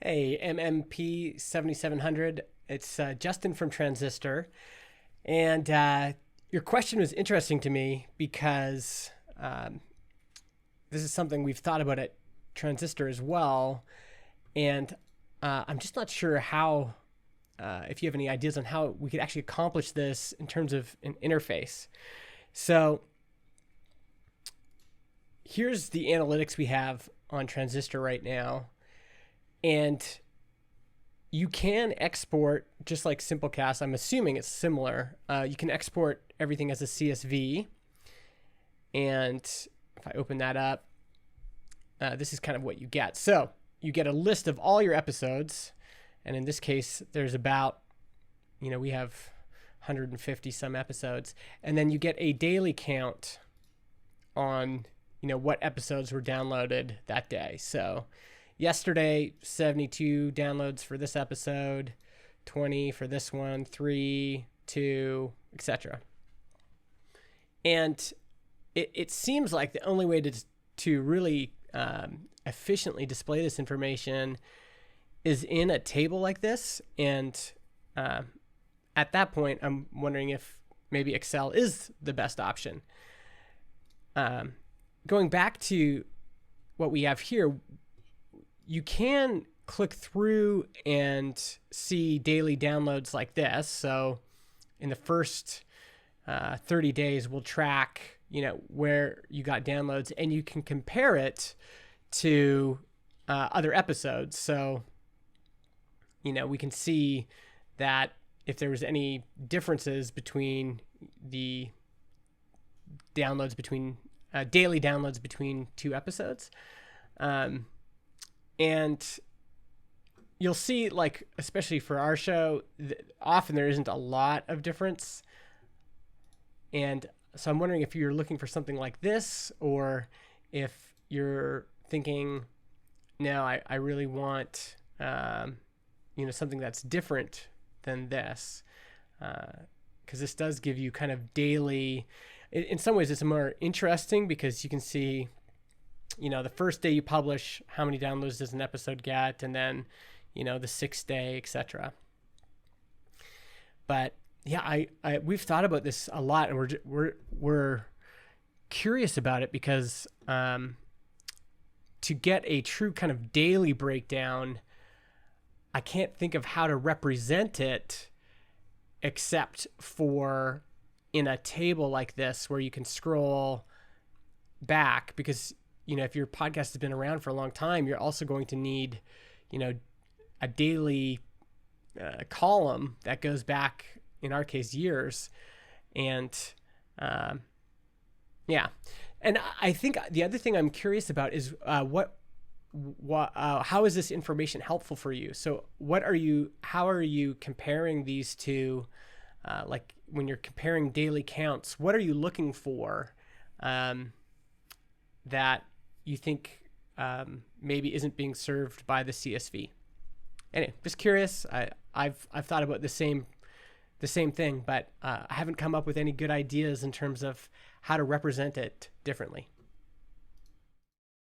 Hey, MMP 7700. It's Justin from Transistor. And your question was interesting to me because this is something we've thought about at Transistor as well. And I'm just not sure how, if you have any ideas on how we could actually accomplish this in terms of an interface. So here's the analytics we have on Transistor right now. And you can export, just like Simplecast, I'm assuming it's similar. You can export everything as a CSV. And if I open that up, this is kind of what you get. So you get a list of all your episodes. And in this case, there's about, we have 150 some episodes. And then you get a daily count on, what episodes were downloaded that day. So yesterday, 72 downloads for this episode, 20 for this one, 3, 2, etc. And it seems like the only way to really efficiently display this information is in a table like this. And at that point, I'm wondering if maybe Excel is the best option. Going back to what we have here, you can click through and see daily downloads like this. So in the first 30 days, we'll track, where you got downloads, and you can compare it to other episodes. So, we can see that if there was any differences between the downloads between daily downloads between two episodes. And you'll see, like, especially for our show, often there isn't a lot of difference. And so I'm wondering if you're looking for something like this, or if you're thinking, no, I really want, something that's different than this. Because this does give you kind of daily, in some ways it's more interesting because you can see, the first day you publish, how many downloads does an episode get, and then, the sixth day, etc. But yeah, we've thought about this a lot, and we're curious about it because to get a true kind of daily breakdown, I can't think of how to represent it except for in a table like this where you can scroll back, because if your podcast has been around for a long time, you're also going to need, a daily column that goes back, in our case, years. And yeah. And I think the other thing I'm curious about is how is this information helpful for you? So how are you comparing these two, like when you're comparing daily counts, what are you looking for that you think maybe isn't being served by the CSV? Anyway, just curious. I've thought about the same thing, but I haven't come up with any good ideas in terms of how to represent it differently.